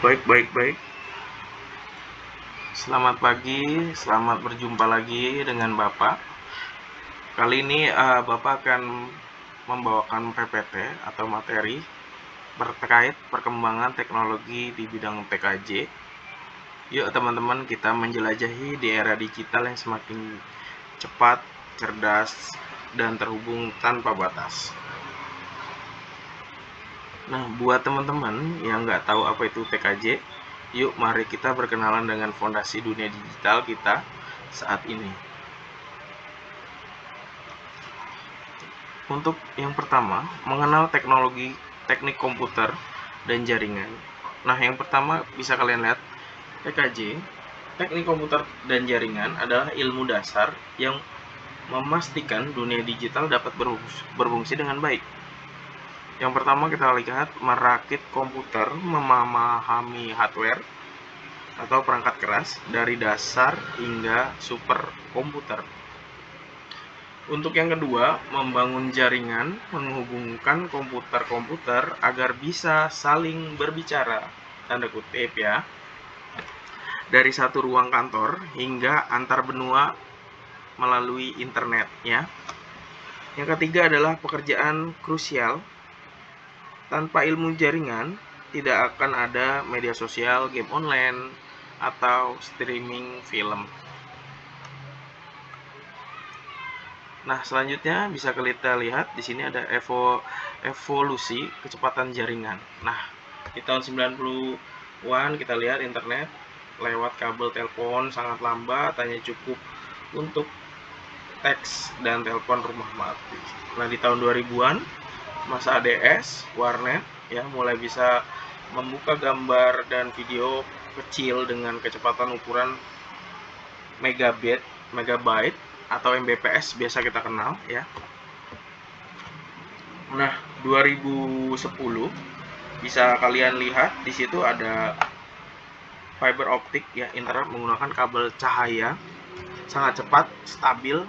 Baik. Selamat pagi, selamat berjumpa lagi dengan Bapak. Kali ini Bapak akan membawakan PPT atau materi terkait perkembangan teknologi di bidang TKJ. Yuk teman-teman, kita menjelajahi di era digital yang semakin cepat, cerdas, dan terhubung tanpa batas. Nah, buat teman-teman yang nggak tahu apa itu TKJ, yuk mari kita berkenalan dengan fondasi dunia digital kita saat ini. Untuk yang pertama, mengenal teknik komputer dan jaringan. Nah, yang pertama bisa kalian lihat, TKJ, teknik komputer dan jaringan adalah ilmu dasar yang memastikan dunia digital dapat berfungsi dengan baik. Yang pertama kita lihat, merakit komputer, memahami hardware atau perangkat keras dari dasar hingga super komputer. Untuk yang kedua, membangun jaringan menghubungkan komputer-komputer agar bisa saling berbicara, tanda kutip ya, dari satu ruang kantor hingga antar benua melalui internet ya. Yang ketiga adalah pekerjaan krusial. Tanpa ilmu jaringan, tidak akan ada media sosial, game online, atau streaming film. Nah, selanjutnya bisa kita lihat di sini ada evolusi kecepatan jaringan. Nah, di tahun 90-an kita lihat internet lewat kabel telepon sangat lambat, hanya cukup untuk teks dan telepon rumah mati. Nah, di tahun 2000-an masa ADS, warnet ya mulai bisa membuka gambar dan video kecil dengan kecepatan ukuran megabyte atau Mbps biasa kita kenal ya. Nah, 2010 bisa kalian lihat di situ ada fiber optik ya, internet menggunakan kabel cahaya, sangat cepat, stabil,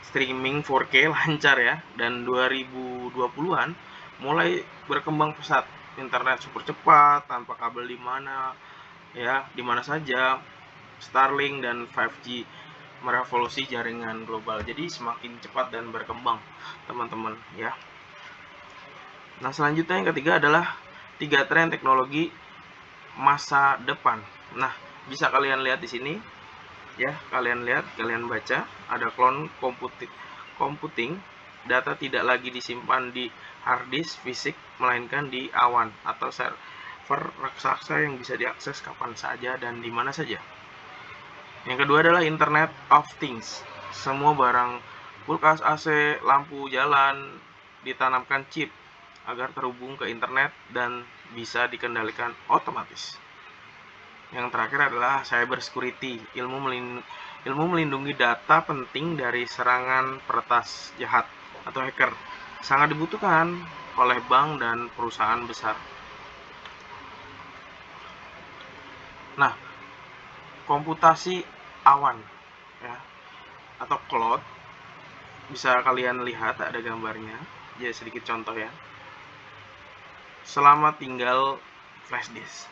streaming 4K lancar ya. Dan 2020-an mulai berkembang pesat, internet super cepat tanpa kabel di mana saja. Starlink dan 5G merevolusi jaringan global. Jadi semakin cepat dan berkembang, teman-teman ya. Nah, selanjutnya yang ketiga adalah 3 tren teknologi masa depan. Nah, bisa kalian lihat di sini ya, kalian baca, ada cloud computing, data tidak lagi disimpan di hard disk fisik melainkan di awan atau server raksasa yang bisa diakses kapan saja dan di mana saja. Yang kedua adalah Internet of Things. Semua barang, kulkas, AC, lampu jalan ditanamkan chip agar terhubung ke internet dan bisa dikendalikan otomatis. Yang terakhir adalah cyber security, ilmu melindungi data penting dari serangan peretas jahat atau hacker. Sangat dibutuhkan oleh bank dan perusahaan besar. Nah, komputasi awan ya atau cloud bisa kalian lihat, ada gambarnya ya, sedikit contoh ya. Selama tinggal flash disk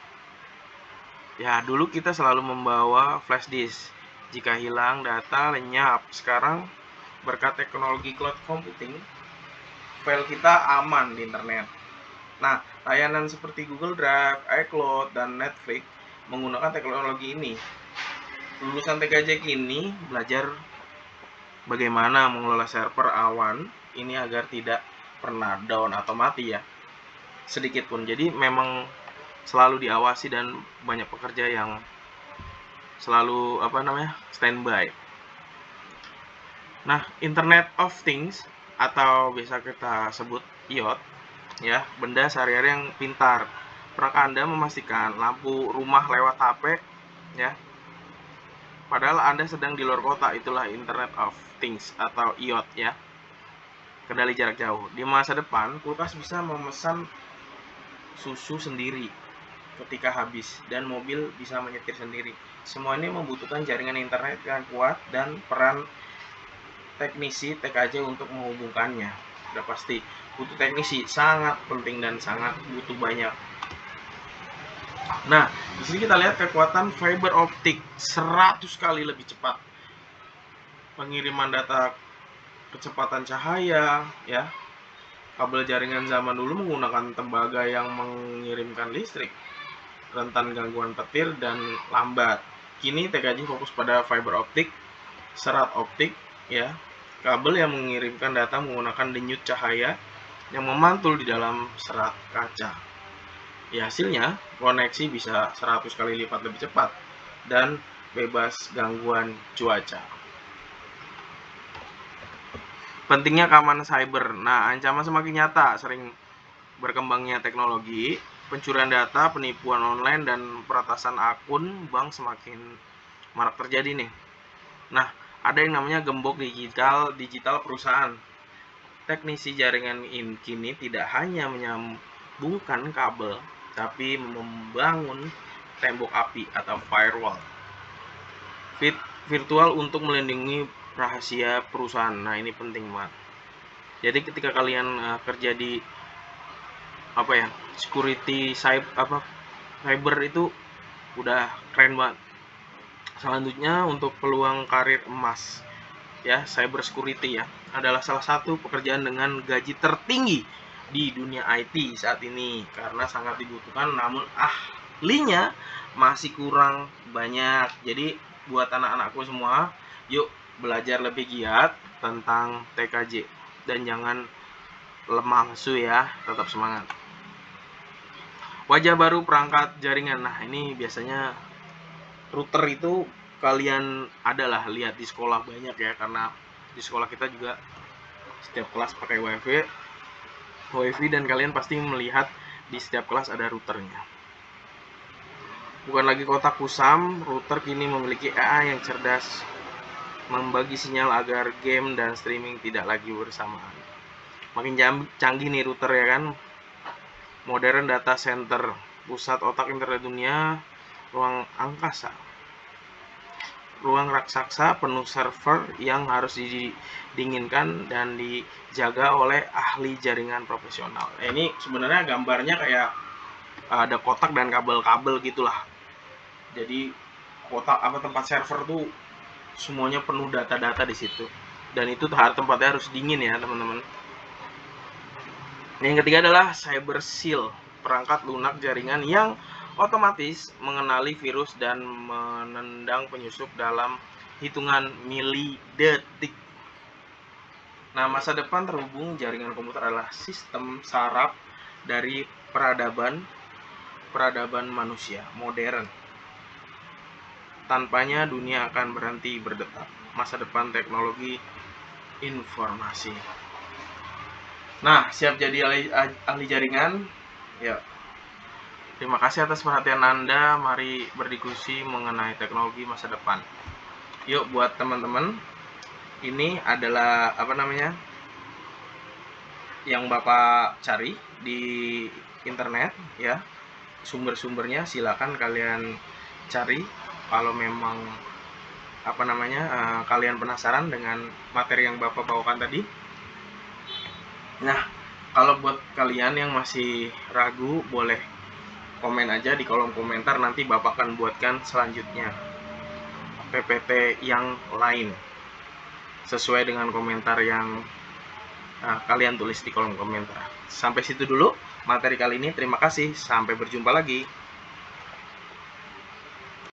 ya, dulu kita selalu membawa flash disk, jika hilang data lenyap. Sekarang berkat teknologi cloud computing, file kita aman di internet. Nah, layanan seperti Google Drive, iCloud, dan Netflix menggunakan teknologi ini. Lulusan TKJ kini belajar bagaimana mengelola server awan ini agar tidak pernah down atau mati ya, sedikit pun. Jadi memang selalu diawasi dan banyak pekerja yang selalu standby. Nah, Internet of Things atau bisa kita sebut IoT ya, benda sehari-hari yang pintar. Perangkat Anda memastikan lampu rumah lewat HP ya, padahal Anda sedang di luar kota. Itulah Internet of Things atau IoT ya, kendali jarak jauh. Di masa depan, kulkas bisa memesan susu sendiri ketika habis, dan mobil bisa menyetir sendiri. Semua ini membutuhkan jaringan internet yang kuat dan peran teknisi TKJ untuk menghubungkannya. Udah pasti butuh teknisi, sangat penting dan sangat butuh banyak. Nah, di sini kita lihat kekuatan fiber optik 100 kali lebih cepat. Pengiriman data kecepatan cahaya, ya. Kabel jaringan zaman dulu menggunakan tembaga yang mengirimkan listrik, rentan gangguan petir dan lambat. Kini TKJ fokus pada fiber optik, serat optik, ya. Kabel yang mengirimkan data menggunakan denyut cahaya yang memantul di dalam serat kaca. Ya, hasilnya koneksi bisa 100 kali lipat lebih cepat dan bebas gangguan cuaca. Pentingnya keamanan cyber. Nah, ancaman semakin nyata, sering berkembangnya teknologi, pencurian data, penipuan online, dan peretasan akun bank semakin marak terjadi nih. Nah, ada yang namanya gembok digital perusahaan. Teknisi jaringan kini tidak hanya menyambungkan kabel, tapi membangun tembok api atau firewall virtual untuk melindungi rahasia perusahaan. Nah, ini penting banget. Jadi ketika kalian kerja di security cyber itu udah keren banget. Selanjutnya untuk peluang karir emas, ya, cyber security ya adalah salah satu pekerjaan dengan gaji tertinggi di dunia IT saat ini karena sangat dibutuhkan, namun ahlinya masih kurang banyak. Jadi buat anak-anakku semua, yuk belajar lebih giat tentang TKJ dan jangan lemah lesu ya, tetap semangat. Wajah baru perangkat jaringan. Nah, ini biasanya router itu kalian adalah lihat di sekolah banyak ya, karena di sekolah kita juga setiap kelas pakai wifi dan kalian pasti melihat di setiap kelas ada routernya. Bukan lagi kotak kusam, router kini memiliki AI yang cerdas, membagi sinyal agar game dan streaming tidak lagi bersamaan. Makin canggih nih router ya kan. Modern data center, pusat otak internet dunia, ruang angkasa, ruang raksasa penuh server yang harus didinginkan dan dijaga oleh ahli jaringan profesional. Ini sebenarnya gambarnya kayak ada kotak dan kabel-kabel gitulah. Jadi kotak tempat server tuh semuanya penuh data-data di situ. Dan itu tempatnya harus dingin ya, teman-teman. Yang ketiga adalah cyber seal, perangkat lunak jaringan yang otomatis mengenali virus dan menendang penyusup dalam hitungan milidetik. Nah, masa depan terhubung jaringan komputer adalah sistem saraf dari peradaban manusia modern. Tanpanya dunia akan berhenti berdetak. Masa depan teknologi informasi. Nah, siap jadi ahli jaringan? Ya. Terima kasih atas perhatian Anda. Mari berdiskusi mengenai teknologi masa depan. Yuk, buat teman-teman, ini adalah yang Bapak cari di internet ya. Sumber-sumbernya silakan kalian cari kalau memang kalian penasaran dengan materi yang Bapak bawakan tadi. Nah, kalau buat kalian yang masih ragu, boleh komen aja di kolom komentar, nanti Bapak akan buatkan selanjutnya PPT yang lain sesuai dengan komentar yang kalian tulis di kolom komentar. Sampai situ dulu materi kali ini. Terima kasih, sampai berjumpa lagi.